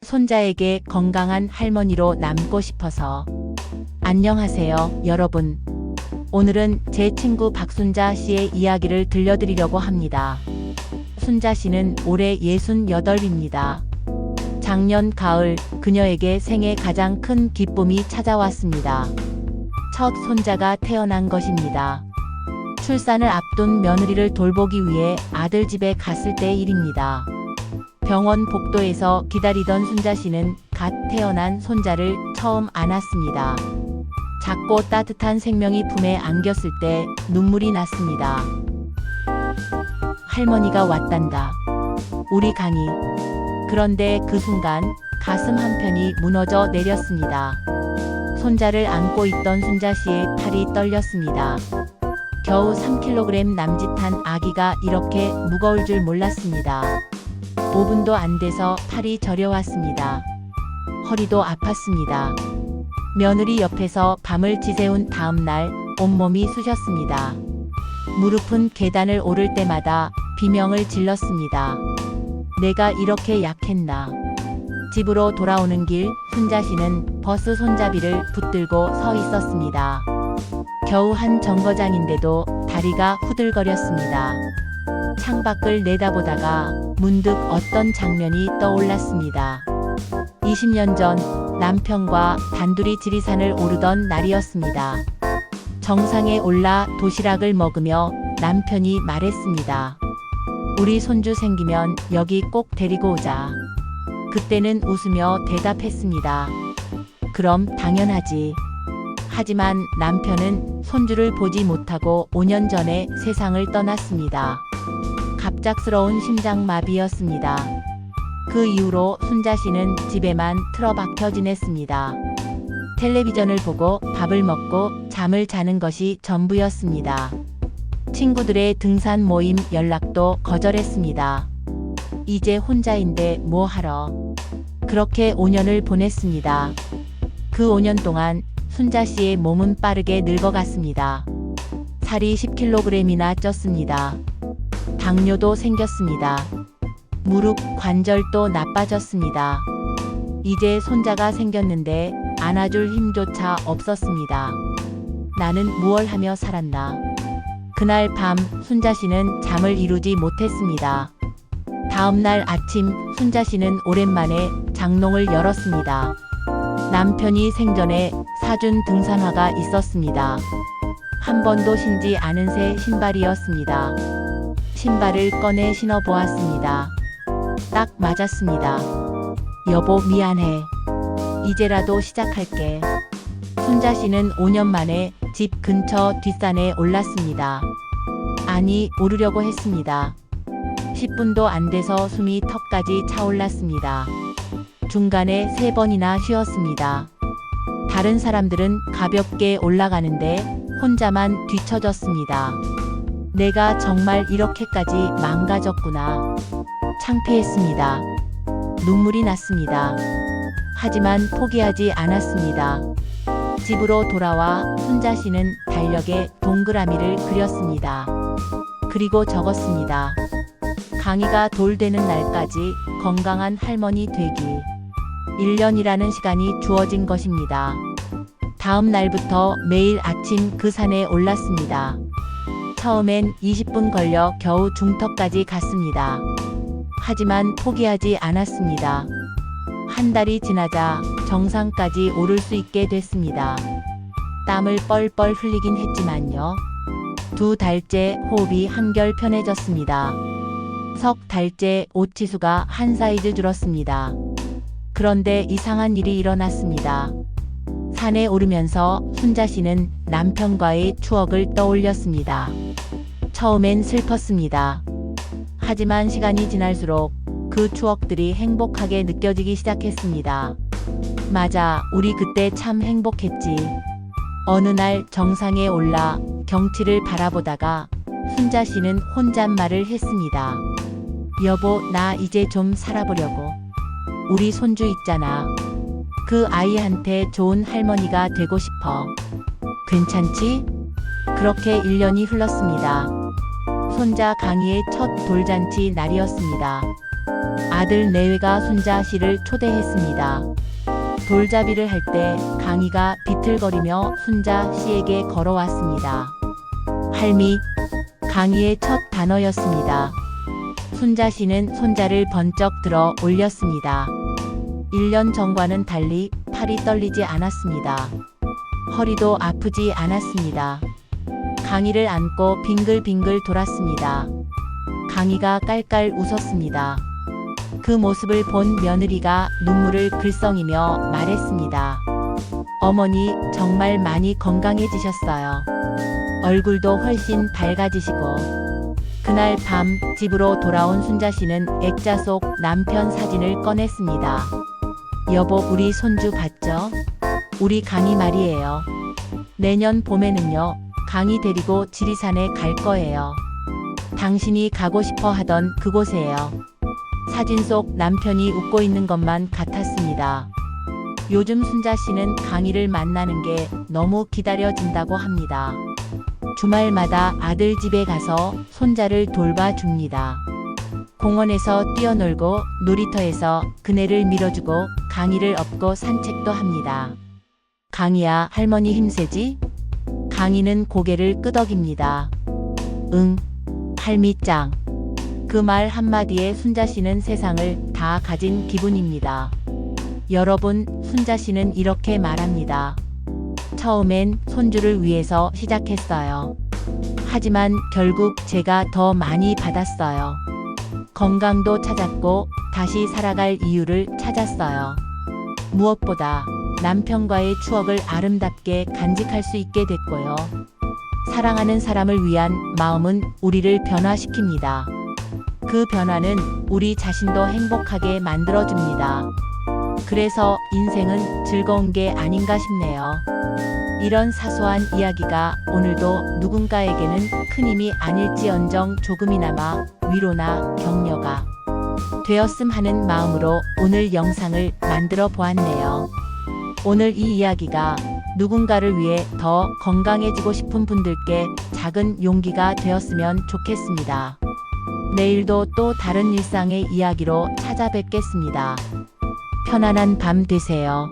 손자에게 건강한 할머니로 남고 싶어서. 안녕하세요, 여러분. 오늘은 제 친구 박순자 씨의 이야기를 들려드리려고 합니다. 순자 씨는 올해 68입니다. 작년 가을 그녀에게 생애 가장 큰 기쁨이 찾아왔습니다. 첫 손자가 태어난 것입니다. 출산을 앞둔 며느리를 돌보기 위해 아들 집에 갔을 때 일입니다. 병원 복도에서 기다리던 순자 씨는 갓 태어난 손자를 처음 안았습니다. 작고 따뜻한 생명이 품에 안겼을 때 눈물이 났습니다. 할머니가 왔단다. 우리 강이. 그런데 그 순간 가슴 한편이 무너져 내렸습니다. 손자를 안고 있던 순자 씨의 팔이 떨렸습니다. 겨우 3kg 남짓한 아기가 이렇게 무거울 줄 몰랐습니다. 5분도 안 돼서 팔이 저려왔습니다. 허리도 아팠습니다. 며느리 옆에서 밤을 지새운 다음 날 온몸이 쑤셨습니다. 무릎은 계단을 오를 때마다 비명을 질렀습니다. 내가 이렇게 약했나. 집으로 돌아오는 길 순자 씨는 버스 손잡이를 붙들고 서 있었습니다. 겨우 한 정거장인데도 다리가 후들거렸습니다. 창밖을 내다보다가 문득 어떤 장면이 떠올랐습니다. 20년 전 남편과 단둘이 지리산을 오르던 날이었습니다. 정상에 올라 도시락을 먹으며 남편이 말했습니다. 우리 손주 생기면 여기 꼭 데리고 오자. 그때는 웃으며 대답했습니다. 그럼 당연하지. 하지만 남편은 손주를 보지 못하고 5년 전에 세상을 떠났습니다. 갑작스러운 심장마비였습니다. 그 이후로 순자 씨는 집에만 틀어박혀 지냈습니다. 텔레비전을 보고 밥을 먹고 잠을 자는 것이 전부였습니다. 친구들의 등산 모임 연락도 거절했습니다. 이제 혼자인데 뭐 하러. 그렇게 5년을 보냈습니다. 그 5년 동안 순자 씨의 몸은 빠르게 늙어갔습니다. 살이 10kg이나 쪘습니다. 당뇨도 생겼습니다. 무릎 관절도 나빠졌습니다. 이제 손자가 생겼는데 안아줄 힘조차 없었습니다. 나는 무얼 하며 살았나. 그날 밤 순자 씨는 잠을 이루지 못했습니다. 다음 날 아침 순자 씨는 오랜만에 장롱을 열었습니다. 남편이 생전에 사준 등산화가 있었습니다. 한 번도 신지 않은 새 신발이었습니다. 신발을 꺼내 신어보았습니다. 딱 맞았습니다. 여보 미안해. 이제라도 시작할게. 순자 씨는 5년 만에 집 근처 뒷산에 올랐습니다. 아니, 오르려고 했습니다. 10분도 안 돼서 숨이 턱까지 차올랐습니다. 중간에 3번이나 쉬었습니다. 다른 사람들은 가볍게 올라가는데 혼자만 뒤처졌습니다. 내가 정말 이렇게까지 망가졌구나. 창피했습니다. 눈물이 났습니다. 하지만 포기하지 않았습니다. 집으로 돌아와 순자 씨는 달력에 동그라미를 그렸습니다. 그리고 적었습니다. 강희가 돌 되는 날까지 건강한 할머니 되기. 1년이라는 시간이 주어진 것입니다. 다음 날부터 매일 아침 그 산에 올랐습니다. 처음엔 20분 걸려 겨우 중턱까지 갔습니다. 하지만 포기하지 않았습니다. 한 달이 지나자 정상까지 오를 수 있게 됐습니다. 땀을 뻘뻘 흘리긴 했지만요. 2달째 호흡이 한결 편해졌습니다. 석 달째 옷치수가 한 사이즈 줄었습니다. 그런데 이상한 일이 일어났습니다. 산에 오르면서 순자 씨는 남편과의 추억을 떠올렸습니다. 처음엔 슬펐습니다. 하지만 시간이 지날수록 그 추억들이 행복하게 느껴지기 시작했습니다. 맞아, 우리 그때 참 행복했지. 어느 날 정상에 올라 경치를 바라보다가 순자 씨는 혼잣말을 했습니다. 여보, 나 이제 좀 살아보려고. 우리 손주 있잖아. 그 아이한테 좋은 할머니가 되고 싶어. 괜찮지? 그렇게 1년이 흘렀습니다. 손자 강희의 첫 돌잔치 날이었습니다. 아들 내외가 순자 씨를 초대했습니다. 돌잡이를 할 때 강희가 비틀거리며 순자 씨에게 걸어왔습니다. 할미, 강희의 첫 단어였습니다. 순자 씨는 손자를 번쩍 들어 올렸습니다. 1년 전과는 달리 팔이 떨리지 않았습니다. 허리도 아프지 않았습니다. 강희를 안고 빙글빙글 돌았습니다. 강희가 깔깔 웃었습니다. 그 모습을 본 며느리가 눈물을 글썽이며 말했습니다. 어머니 정말 많이 건강해지셨어요. 얼굴도 훨씬 밝아지시고. 그날 밤 집으로 돌아온 순자 씨는 액자 속 남편 사진을 꺼냈습니다. 여보, 우리 손주 봤죠? 우리 강희 말이에요. 내년 봄에는요, 강희 데리고 지리산에 갈 거예요. 당신이 가고 싶어 하던 그곳에요. 사진 속 남편이 웃고 있는 것만 같았습니다. 요즘 순자 씨는 강희를 만나는 게 너무 기다려진다고 합니다. 주말마다 아들 집에 가서 손자를 돌봐줍니다. 공원에서 뛰어놀고 놀이터에서 그네를 밀어주고 강희를 업고 산책도 합니다. 강희야, 할머니 힘세지? 강희는 고개를 끄덕입니다. 응, 할미 짱. 그 말 한마디에 순자 씨는 세상을 다 가진 기분입니다. 여러분, 순자 씨는 이렇게 말합니다. 처음엔 손주를 위해서 시작했어요. 하지만 결국 제가 더 많이 받았어요. 건강도 찾았고 다시 살아갈 이유를 찾았어요. 무엇보다 남편과의 추억을 아름답게 간직할 수 있게 됐고요. 사랑하는 사람을 위한 마음은 우리를 변화시킵니다. 그 변화는 우리 자신도 행복하게 만들어줍니다. 그래서 인생은 즐거운 게 아닌가 싶네요. 이런 사소한 이야기가 오늘도 누군가에게는 큰 힘이 아닐지언정 조금이나마 위로나 격려가 되었음 하는 마음으로 오늘 영상을 만들어 보았네요. 오늘 이 이야기가 누군가를 위해 더 건강해지고 싶은 분들께 작은 용기가 되었으면 좋겠습니다. 내일도 또 다른 일상의 이야기로 찾아뵙겠습니다. 편안한 밤 되세요.